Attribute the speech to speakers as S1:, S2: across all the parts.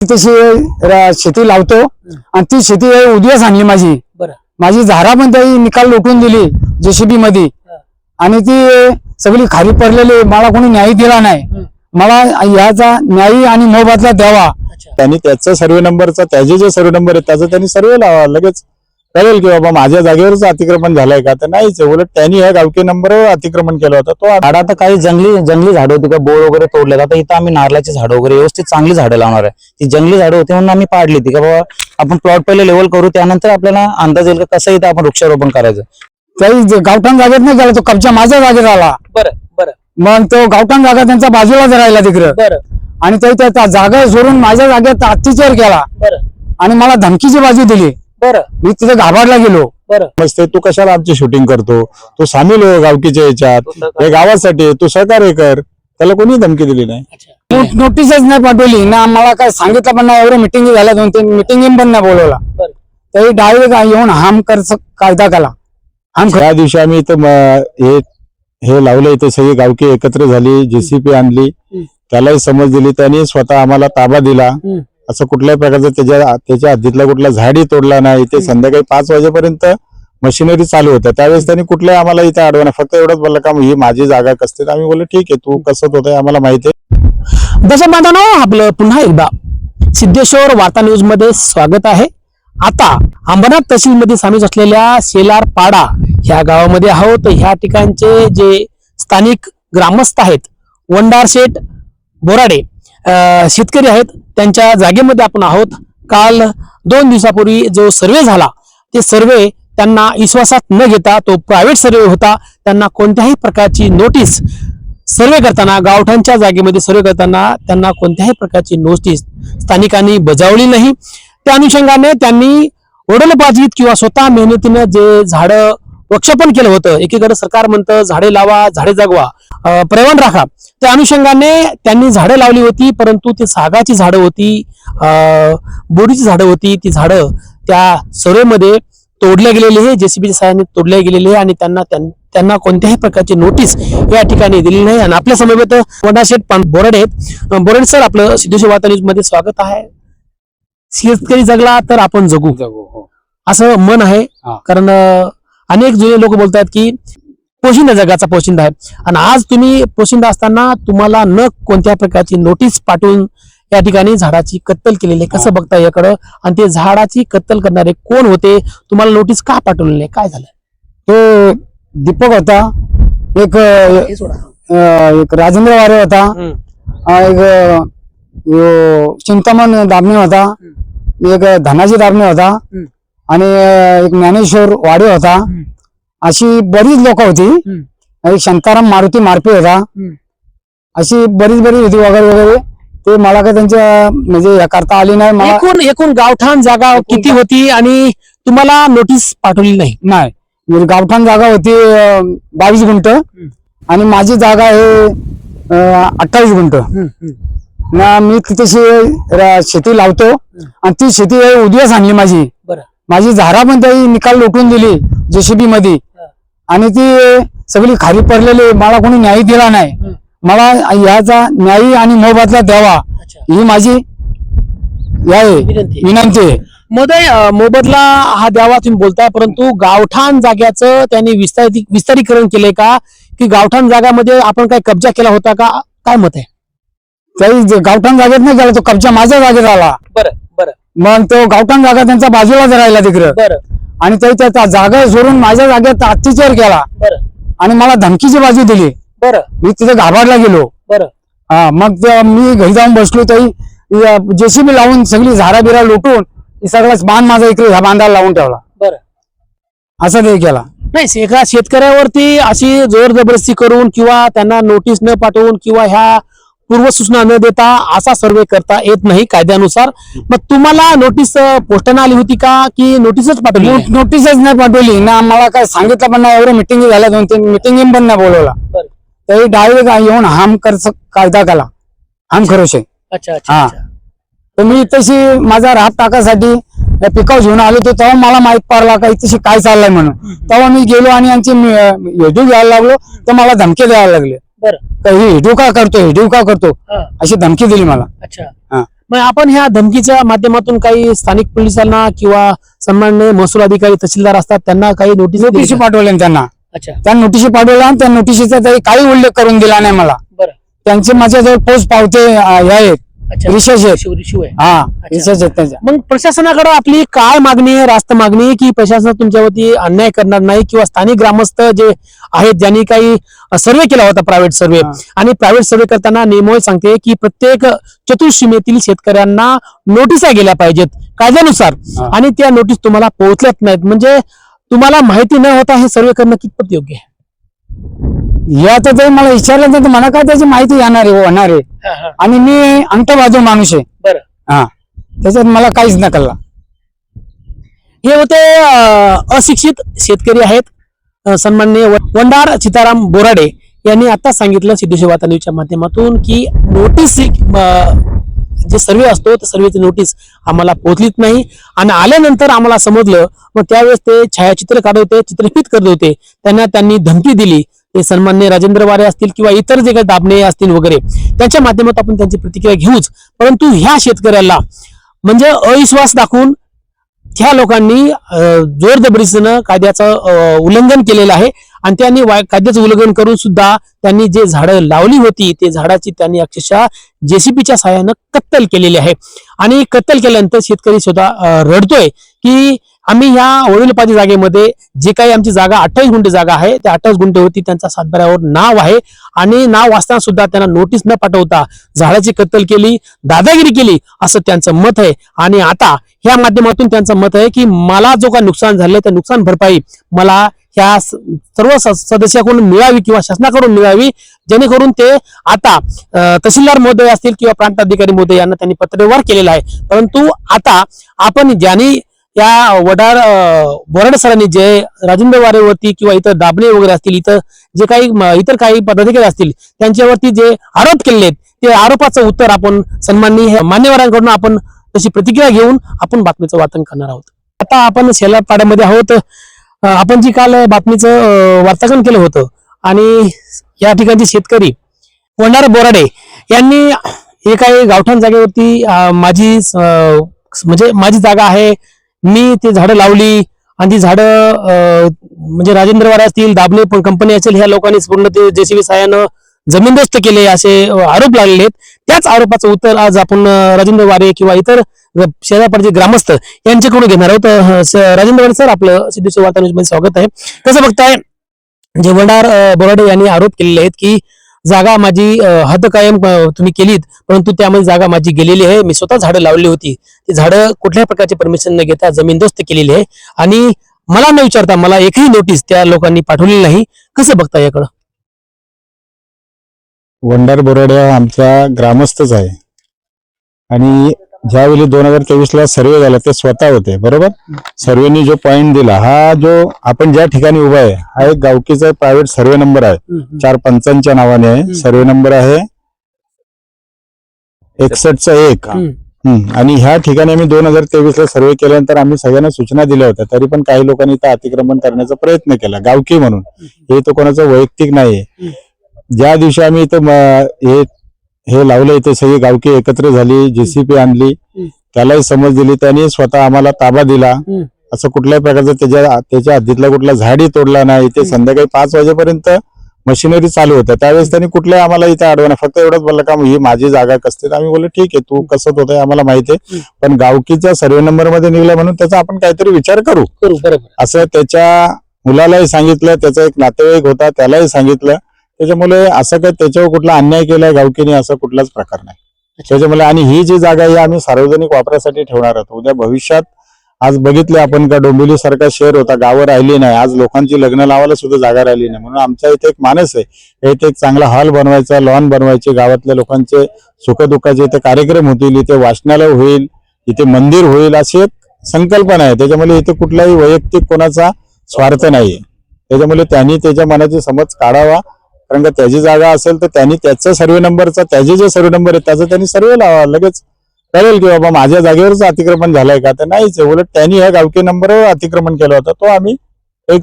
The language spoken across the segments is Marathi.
S1: तशी शेती लावतो आणि ती शेती उद्याच आणली माझी. माझी झाडा पण त्याही निकाल लोटून दिली जेसीबी मध्ये आणि ती सगळी खाली पडलेली. मला कोणी न्याय दिला नाही. मला याचा न्याय आणि मोबदला द्यावा.
S2: त्यांनी त्याचा सर्वे नंबरचा त्याचे जे सर्वे नंबर आहे त्याचा त्यांनी सर्वे लावा. लगेच कळेल की बाबा माझ्या जागेवरच अतिक्रमण झालंय का. तर नाहीच. उलट त्यांनी ह्या गावकी नंबरवर अतिक्रमण केलं होतं. तो
S3: झाड आता काही जंगली झाडं होती का बोळ वगैरे तोडले. आता इथं आम्ही नारळाची झाडं वगैरे व्यवस्थित चांगली झाडं लावणार आहे. ती जंगली झाडं होती म्हणून आम्ही पाडली ती का बाबा आपण प्लॉट पहिले लेवल करू त्यानंतर आपल्याला अंदाज येईल का कसं इथं आपण वृक्षारोपण करायचं.
S1: काही गावठाण जागेत नाही गेला तो कब्जा माझ्या जागेत आला. मग तो गावठाण जागा त्यांच्या बाजूलाच राहिला तिकडं आणि त्या जागा सोडून माझ्या जागेत अत्याचार केला आणि मला धमकीची बाजू दिली. मी तिथे घाबरला गेलो.
S2: मस्त तू कशाला आमची शूटिंग करतो. तू सामील हो गावकीच्या याच्यात. हे गावासाठी तू सहकार्य कर. त्याला कोणी धमकी दिली नाही.
S1: नोटीसच नाही पाठवली ना. मला काय सांगितलं पण नाही. एवढ्या मिटिंग झाल्या 2-3 मिटिंग पण नाही बोलवला. तरी डायरेक्ट येऊन हाम कर कायदा केला.
S2: त्या दिवशी आम्ही इथं हे लावलं. इथे सगळी गावकी एकत्र झाली. जेसीपी आणली. त्यालाही समज दिली. त्यांनी स्वतः आम्हाला ताबा दिला. असं कुठल्याही प्रकारचं त्याच्या हद्दीतला कुठला झाडही तोडला नाही. ते संध्याकाळी 5 वाजेपर्यंत मशिनरी चालू होत्या. त्यावेळेस त्यांनी कुठल्याही आम्हाला इथं अडवणं फक्त एवढंच बोललं का ही माझी जागा कसते. आम्ही बोललो ठीक आहे तू कसं होतंय आम्हाला माहिती आहे.
S4: दर्शक बांधवांनो, आपलं पुन्हा एकदा सिद्धेश्वर वार्ता न्यूज मध्ये स्वागत आहे. आता अंबरनाथ तहसील मध्ये सामील असलेल्या शेलार पाडा ह्या गावामध्ये आहोत. ह्या ठिकाणचे जे स्थानिक ग्रामस्थ आहेत वंडार शेठ बोराडे शेतकरी आहेत त्यांच्या जागेमध्ये आपण आहोत. काल 2 दिवसापूर्वी जो सर्वे झाला ते सर्वे त्यांना विश्वासात न घेता तो प्रायव्हेट सर्वे होता. त्यांना कोणत्याही प्रकारची नोटीस सर्वे करताना गावठाणच्या जागेमध्ये सर्वे करताना त्यांना कोणत्याही प्रकारची नोटीस स्थानिकांनी बजावली नाही. त्या अनुषंगाने त्यांनी वडलोपार्जित किंवा स्वतः मेहनतीनं जे झाडं वृक्षारोपण केलं होतं. एकीकडे सरकार म्हणतं झाडे लावा झाडे जगवा पर्यावरण राखा. त्या अनुषंगाने त्यांनी झाडं लावली होती परंतु ती सागाची झाडं होती बोरीची झाडं होती. ती झाडं त्या सर्वेमध्ये तोडल्या गेलेली आहे. जेसीबीच्या सहाय्याने तोडल्या गेलेली आहे आणि त्यांना कोणत्याही प्रकारची नोटीस या ठिकाणी दिली नाही. आणि आपल्या समवेत वंडाशेठ बोराडे आहेत. बोराडे सर, आपलं सिद्धेश्वर वार्ता न्यूज मध्ये स्वागत आहे. शेतकरी जगला तर आपण जगू असं मन आहे. कारण अनेक जुने लोक बोलतात की पोशिंदा जगाचा पोशिंदा आहे. आणि आज तुम्ही पोशिंदा असताना तुम्हाला न कोणत्या प्रकारची नोटीस पाठवून या ठिकाणी झाडाची कत्तल केलेली आहे. कसं बघता याकडं आणि ते झाडाची कत्तल करणारे कोण होते. तुम्हाला नोटीस का पाठवलेली आहे. काय झालं.
S1: तो दीपक होता. एक राजेंद्र वारे होता. एक चिंतामण दाबणे होता. एक धनाजी दाबणे होता आणि एक ज्ञानेश्वर वाडे होता. अशी बरीच लोक होती. एक शांताराम मारुती मारपे होता. अशी बरीच होती वगैरे. ते मला काय त्यांच्या म्हणजे या करता आली नाही.
S4: एकूण गावठाण जागा किती होती आणि तुम्हाला नोटीस पाठवली नाही.
S1: गावठाण जागा होती 22 गुंठ आणि माझी जागा आहे 28 गुंठ. ना मी तिथे शेती लावतो आणि ती शेती उद्याच आणली माझी. माझी झाडा पण त्याही निकाल लोटून दिली जेसीबी मध्ये आणि ती सगळी खाली पडलेली. मला कोणी न्याय दिला नाही. मला याचा न्याय आणि मोबदला द्यावा ही माझी विनंती आहे.
S4: मोबदला हा द्यावा तुम्ही बोलताय परंतु गावठाण जाग्याचं त्यांनी विस्तारीकरण केलंय का की गावठाण जागामध्ये आपण काय कब्जा केला होता का. काय मत आहे.
S1: काही गावठाण जागेत नाही गेला तो कब्जा माझ्या जागेत आला. मग तो गावठाण जागा त्यांच्या बाजूलाच राहिला तिकडं आणि त्या जागा सोडून माझ्या जागेत अत्याचार केला आणि मला धमकीची बाजू दिली. मी तिथे घाबरला गेलो. मग मी घरी जाऊन बसलो. तरी जेसीबी लावून सगळी झाडा बिरा लोटून सगळा बांध माझा इकडे ह्या बांधाला लावून ठेवला. असं ते केला.
S4: नाही, एका शेतकऱ्यावरती अशी जोर जबरदस्ती करून किंवा त्यांना नोटीस न पाठवून किंवा ह्या पूर्वसूचना न देता असा सर्वे करता येत नाही कायद्यानुसार. मग तुम्हाला नोटीस पोस्टाने आली होती का की नोटीसच पाठवली.
S1: नोटीसच नाही पाठवली ना. मला काय सांगितलं पण नाही. एवढ्या मिटिंग झाल्या 2-3 मिटिंग पण नाही बोलवला. तरी डायरेक्ट येऊन हाम कर कायदा केला. हाम खरोशे.
S4: अच्छा.
S1: तर मी तशी माझा राहत टाकासाठी पिकाव घेऊन आलो होतो तेव्हा मला माहित पडला का तशी काय चाललंय म्हणून. तेव्हा मी गेलो आणि यांची हेडू घ्यायला लागलो तर मला धमकी द्यायला लागले. हेडू का करतो अशी धमकी दिली मला.
S4: मग आपण ह्या धमकीच्या माध्यमातून काही स्थानिक पोलिसांना किंवा सन्माननीय महसूल अधिकारी तहसीलदार असतात त्यांना काही नोटीस
S1: नोटीस पाठवल्या त्यांना.
S4: अच्छा.
S1: त्या नोटीस पाठवल्या आणि त्या नोटीसीचा काही उल्लेख करून दिला नाही मला.
S4: बरं.
S1: त्यांचे माझ्याजवळ पोच पावते हे आहेत,
S4: अच्छा.
S1: रिसर्च आहेत.
S4: शिव आहे.
S1: हा रिसर्च आहेत त्यांच्या.
S4: मग प्रशासनाकडे आपली काय मागणी आहे, रास्त मागणी आहे, की प्रशासन तुमच्यावरती अन्याय करणार नाही किंवा स्थानिक ग्रामस्थ जे आहेत ज्यांनी काही सर्वे केला होता प्रायव्हेट सर्वे,
S1: हा.
S4: आणि प्रायव्हेट सर्वे करताना नियमावली सांगते की प्रत्येक चतुर्सीमेतील शेतकऱ्यांना नोटिसा गेल्या पाहिजेत कायद्यानुसार,
S1: हा.
S4: आणि त्या नोटीस तुम्हाला पोहोचल्याच नाहीत, म्हणजे तुम्हाला माहिती न होता हे सर्वे करणं कितपत योग्य आहे?
S1: या तर ते मला विचारलं तर मला काय त्याची माहिती येणार आहे, होणार आहे. आणि मी अंगठा बाजू आहे.
S4: बरं.
S1: हा त्याच्यात मला काहीच न कळला.
S4: हे होते अशिक्षित शेतकरी आहेत, सन्माननीय वंडार सीताराम बोराडे यांनी आता सांगितलं सिद्धेश्वर वार्ता न्यूजच्या माध्यमातून की नोटीस जे सर्वे असतो त्या सर्वेची नोटीस आम्हाला पोहोचलीच नाही, आणि आल्यानंतर आम्हाला समजलं, मग त्यावेळेस ते छायाचित्र काढत होते, चित्रफित करत होते, त्यांनी धमकी दिली. ते सन्माननीय राजेंद्र वारे असतील किंवा इतर जे काही दाबणे असतील वगैरे त्यांच्या माध्यमातून आपण त्यांची प्रतिक्रिया घेऊच, परंतु ह्या शेतकऱ्याला म्हणजे अविश्वास दाखवून ह्या लोकांनी जोर जबरदस्तीनं कायद्याचं उल्लंघन केलेलं आहे, आणि त्यांनी कायद्याचं उल्लंघन करून सुद्धा त्यांनी जे झाडं लावली होती ते झाडाची त्यांनी अक्षरशः जेसीबीच्या सहाय्यानं कत्तल केलेली आहे. आणि कत्तल केल्यानंतर शेतकरी सुद्धा रडतोय की आम्ही ह्या वडीलपाजी जागेमध्ये जे काही आमची जागा 28 गुंठे जागा आहे, त्या 28 गुंठेवरती त्यांचा सातबाऱ्यावर नाव आहे, आणि नाव वाचताना सुद्धा त्यांना नोटीस न पाठवता झाडाची कत्तल केली, दादागिरी केली असं त्यांचं मत आहे. आणि आता ह्या माध्यमातून त्यांचं मत आहे की मला जो काही नुकसान झालंय त्या नुकसान भरपाई मला ह्या सर्व सदस्याकडून मिळावी किंवा शासनाकडून मिळावी, जेणेकरून ते आता तहसीलदार महोदय असतील किंवा प्रांत अधिकारी महोदय यांना त्यांनी पत्रव्यवहार केलेला आहे. परंतु आता आपण ज्यांनी या वडार बोराडे सरांनी जे राजेंद्र वारेवरती किंवा इतर दाबणे वगैरे असतील, इतर काही पदाधिकारी असतील त्यांच्यावरती जे आरोप केले आहेत ते आरोपाचं उत्तर आपण सन्माननीय मान्यवरांकडून आपण तशी प्रतिक्रिया घेऊन आपण बातमीचं वाचन करणार आहोत. आता आपण शेलारपाड्यामध्ये आहोत. आपण जी काल बातमीचं वार्तांकन केलं होतं, आणि या ठिकाणचे शेतकरी वंडार बोराडे यांनी हे काही गावठाण जागेवरती माझी जागा आहे, मी ती झाडं लावली, आणि ती झाडं म्हणजे राजेंद्र वारे असतील, दाबणे पण कंपनी असेल, ह्या लोकांनी पूर्ण ते जेसीबी सहाय्यानं जमीनदोस्त केले असे आरोप लागलेले आहेत. त्याच आरोपाचं उत्तर आज आपण राजेंद्र वारे किंवा इतर शेजारपाडचे ग्रामस्थ यांच्याकडून घेणार आहोत. राजेंद्र वारे सर, आपलं सिद्धेश्वर वार्ता न्यूज मध्ये स्वागत आहे. कसं बघताय, जे वंडार बोराडे यांनी आरोप केलेले आहेत की जागा माझी हद्द कायम तुम्ही केलीत, परंतु त्यामध्ये जागा माझी गेलेली आहे, मी स्वतः झाडं लावली होती, ती झाडं कुठल्याही प्रकारचे परमिशन न घेता जमीनदोस्त केलेली आहे, आणि मला न विचारता मला एकही नोटीस त्या लोकांनी पाठवलेली नाही. कसं बघता याकडं?
S2: वंडार बोराडे हा आमचा ग्रामस्थच आहे, आणि ज्यावेळी 2023ला सर्वे झाला ते स्वतः होते, बरोबर. सर्वेनी जो पॉइंट दिला, हा जो आपण ज्या ठिकाणी उभा आहे हा एक गावकीचा प्रायव्हेट सर्वे नंबर आहे, 4 पंचांच्या नावाने आहे. सर्वे नंबर आहे 61 आणि ह्या ठिकाणी आम्ही 2023ला सर्वे केल्यानंतर आम्ही सगळ्यांना सूचना दिल्या होत्या, तरी पण काही लोकांनी इथं अतिक्रमण करण्याचा प्रयत्न केला गावकी म्हणून. हे तर कोणाचं वैयक्तिक नाहीये. ज्या दिवशी आम्ही इथं हे लावलं, इथे सगळी गावकी एकत्र झाली, जेसीपी आणली, त्यालाही समज दिली, त्यांनी स्वतः आम्हाला ताबा दिला. असं कुठल्याही प्रकारचं त्याच्या हद्दीतला कुठला झाडही तोडला नाही. इथे संध्याकाळी 5 वाजेपर्यंत मशिनरी चालू होत्या, त्यावेळेस त्यांनी कुठल्याही आम्हाला इथे अडवणं, फक्त एवढंच बोललं का ही माझी जागा कसते. आम्ही बोललो ठीक आहे, तू कसं होत आम्हाला माहिती आहे, पण गावकीच्या सर्वे नंबर मध्ये निघला म्हणून त्याचा आपण काहीतरी विचार करू. असं त्याच्या मुलालाही सांगितलं, त्याचा एक नातेवाईक होता त्यालाही सांगितलं. त्याच्यामुळे असं काही त्याच्यावर कुठला अन्याय केलाय गावकीने असं कुठलाच प्रकार नाही त्याच्यामुळे. आणि ही जी जागा आहे आम्ही सार्वजनिक वापरासाठी ठेवणार आहोत. उद्या भविष्यात आज बघितले आपण का डोंबिवली सारखा शहर होता, गावं राहिली नाही, आज लोकांची लग्न लावायला सुद्धा जागा राहिली नाही. म्हणून आमच्या इथे एक मानस आहे, इथे एक चांगला हॉल बनवायचा, लॉन बनवायचे, गावातल्या लोकांचे सुखदुःखाचे इथे कार्यक्रम होतील, इथे वाचनालय होईल, इथे मंदिर होईल, अशी एक संकल्पना आहे. त्याच्यामुळे इथे कुठलाही वैयक्तिक कोणाचा स्वार्थ नाहीये. त्याच्यामुळे त्यांनी त्याच्या मनाची समज काढावा, कारण का त्याची जागा असेल तर त्यांनी त्याचा सर्वे नंबरचा, त्याचे जे सर्वे नंबर आहे त्याचा त्यांनी सर्वे लावा, लगेच कळेल की बाबा माझ्या जागेवरच अतिक्रमण झालंय का. तर नाहीच, उलट त्यांनी ह्या गावकी नंबरवर अतिक्रमण केलं होतं. तो आम्ही एक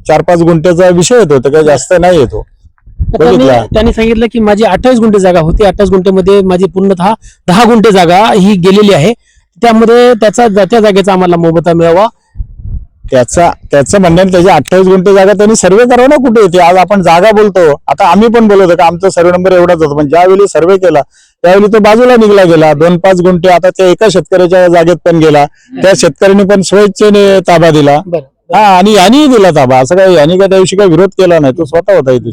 S2: 4-5 गुंठ्याचा विषय येतो, तर काही जास्त नाही येतो. बघितला.
S4: त्यांनी सांगितलं की माझी 28 गुंठे जागा होती, 28 गुंठेमध्ये माझी पूर्णतः 10 गुंठे जागा ही गेलेली आहे. त्यामध्ये त्या जागेचा आम्हाला मोबदला मिळावा.
S2: त्याचं म्हणणं आहे, त्याची 28 गुंठे जागा त्यांनी सर्वे करावं ना कुठे येते. आज आपण जागा बोलतो, आता आम्ही पण बोलतो का आमचा सर्वे नंबर एवढाच होता, पण ज्यावेळी सर्वे केला त्यावेळी तो बाजूला निघला गेला. 2-5 गुंठे आता त्या एका शेतकऱ्याच्या जागेत पण गेला, त्या शेतकऱ्यांनी पण स्वइच्छेने ताबा दिला. आणि यांनी दिला ताबा, असं काही यांनी त्या दिवशी काही विरोध केला नाही, तो स्वतः होता इथे.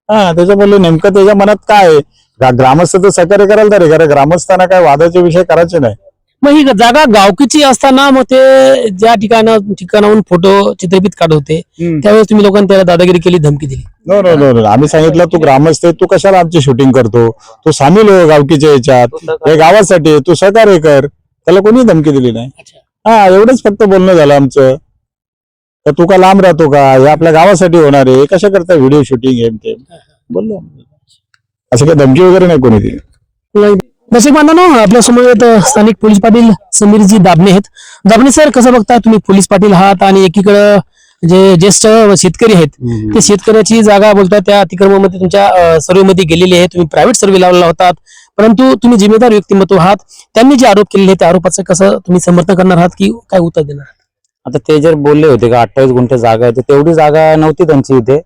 S2: त्याच्यामुळे नेमकं त्याच्या मनात काय आहे, ग्रामस्थ तर सहकार्य करायला तरी खरं ग्रामस्थांना काय वादाचे विषय करायचे नाही.
S4: मग ही जागा गावकीची असताना मग ते ज्या ठिकाणाहून फोटो चित्रफित काढत होते त्यावेळेस तुम्ही लोकांनी त्याला दादागिरी केली, धमकी दिली?
S2: नो नो नो नो, आम्ही सांगितलं तू ग्रामस्थ आहे, तू कशाला आमची शूटिंग करतो, तू सामील हो गावकीच्या याच्यात, हे गावासाठी तू सहकार्य कर. त्याला कोणी धमकी दिली नाही. एवढंच फक्त बोलणं झालं आमचं. तर तू का लांब राहतो का, हे आपल्या गावासाठी होणार आहे, कशा करता व्हिडिओ शूटिंग हे ते बोललो. असं काही धमकी वगैरे नाही कोणी दिली.
S4: दर्शक बांधवांनो, आपल्या समोर स्थानिक पोलीस पाटील समीरजी दाबणे आहेत. दाबणे सर, कसं बघता तुम्ही पोलीस पाटील आहात आणि एकीकडे जे ज्येष्ठ शेतकरी आहेत ते शेतकऱ्याची जागा बोलतात त्या अतिक्रमणामध्ये तुमच्या सर्वेमध्ये गेलेली आहे, तुम्ही प्रायव्हेट सर्वे लावलेला होतात, परंतु तुम्ही जिम्मेदार व्यक्तिमत्व आहात. त्यांनी जे आरोप केलेले त्या आरोपाचं कसं तुम्ही समर्थन करणार आहात की काय उत्तर देणार आहात?
S3: आता ते जर बोलले होते का 28 गुंठे जागा आहे, तर तेवढी जागा नव्हती त्यांची इथे.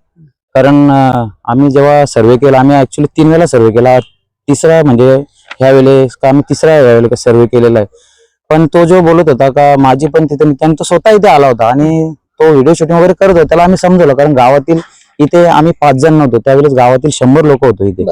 S3: कारण आम्ही जेव्हा सर्वे केला, आम्ही ऍक्च्युली 3 वेळा सर्वे केला, तिसरा म्हणजे ह्या वेळेस का आम्ही तिसऱ्या वेळेला सर्वे केलेला आहे. पण तो जो बोलत होता का माझी पण तिथे, त्यांनी तो स्वतः इथे आला होता आणि तो व्हिडिओ शूटिंग वगैरे करत होता, त्याला आम्ही समजवलं. कारण गावातील इथे आम्ही 5 जण नव्हतो, त्यावेळेस गावातील 100 लोक होतो इथे.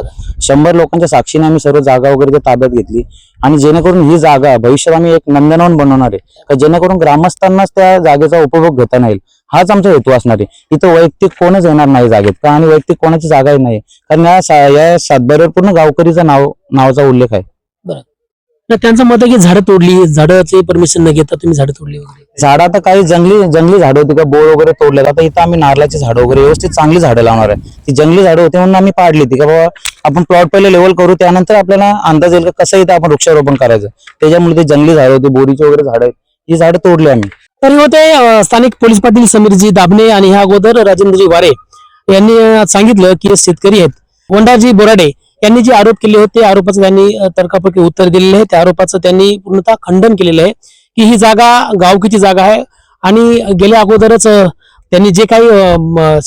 S3: 100 लोकांच्या साक्षीने आम्ही सर्व जागा वगैरे ताब्यात घेतली आणि जेणेकरून ही जागा भविष्यात आम्ही एक नंदनवन बनवणार आहे, जेणेकरून ग्रामस्थांनाच त्या जागेचा उपभोग घेता येईल. हाच आमचा हेतू असणार आहे. इथं वैयक्तिक कोणच येणार नाही जागेत का, आणि वैयक्तिक कोणाची जागाही नाही, कारण या सातबाऱ्यावर पूर्ण गावकरीचा नावाचा उल्लेख आहे.
S4: त्यांचं मत आहे की झाडं तोडली, झाडाचे परमिशन न घेता तुम्ही झाडं तोडली वगैरे.
S3: झाडं आता काही जंगली झाडं होती का, बोळ वगैरे तोडले. आता इथं आम्ही नारळाची झाडं वगैरे व्यवस्थित चांगली झाडं लावणार आहे. ती जंगली झाडं होती म्हणून आम्ही पाडली ती का बाबा आपण प्लॉट पहिले लेवल करू, त्यानंतर आपल्याला अंदाज येईल का कसं इथं आपण वृक्षारोपण करायचं. त्याच्यामुळे ते जंगली झाडं होती, बोरीची वगैरे झाडं आहेत, ही झाडं तोडली आम्ही.
S4: तर होते स्थानिक पोलीस पाटील समीरजी दाबणे आणि ह्या अगोदर राजेंद्रजी वारे यांनी सांगितलं की शेतकरी आहेत वंडाजी बोराडे यांनी जे आरोप केले होते, आरोपाचं त्यांनी तर्कापैकी उत्तर दिलेलं आहे. त्या आरोपाचं त्यांनी पूर्णतः खंडन केलेलं आहे की ही जागा गावकीची जागा आहे आणि गेल्या अगोदरच त्यांनी जे काही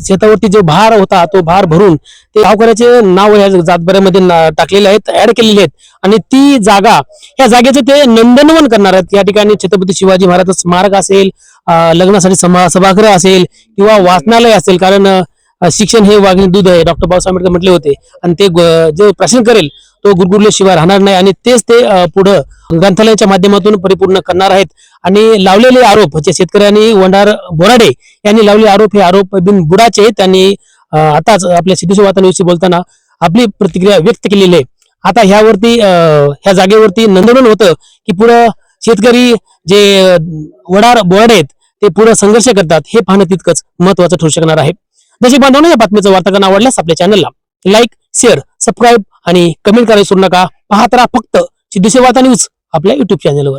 S4: शेतावरती जो भार होता तो भार भरून ते गावकऱ्याचे नाव या जातभरामध्ये टाकलेले आहेत, ऍड केलेले आहेत आणि ती जागा या जागेचं ते नंदनवन करणार आहेत. या ठिकाणी छत्रपती शिवाजी महाराज स्मारक असेल, लग्नासाठी सभागृह असेल किंवा वाचनालय असेल, कारण शिक्षण हे वाघिणी दूध आहे, डॉक्टर बाबासाहेब आंबेडकर म्हटले होते. आणि ते जे प्राशन करेल तो गुरुकुलशिवाय राहणार नाही आणि तेच ते पुढं ग्रंथालयाच्या माध्यमातून परिपूर्ण करणार आहेत. आणि लावलेले आरोप जे शेतकऱ्यांनी वंडार बोराडे यांनी लावलेले आरोप हे आरोप बिन बुडाचे आहेत. त्यांनी आताच आपल्या सिद्धेश्वर वार्तांशी बोलताना आपली प्रतिक्रिया व्यक्त केलेली आहे. आता ह्यावरती ह्या जागेवरती नंदनवन होतं की पुढं शेतकरी जे वडार बोराडे आहेत ते पुढे संघर्ष करतात हे पाहणं तितकंच महत्वाचं ठरू शकणार आहे. जसे बांधवांनो, या बातमीचं वार्तांकन आवडल्यास आपल्या चॅनलला लाईक, शेअर, सबस्क्राईब आणि कमेंट करायला विसरू नका. पाहत राहा फक्त सिद्धेश्वर वार्ता न्यूज आपल्या युट्यूब चॅनलवर.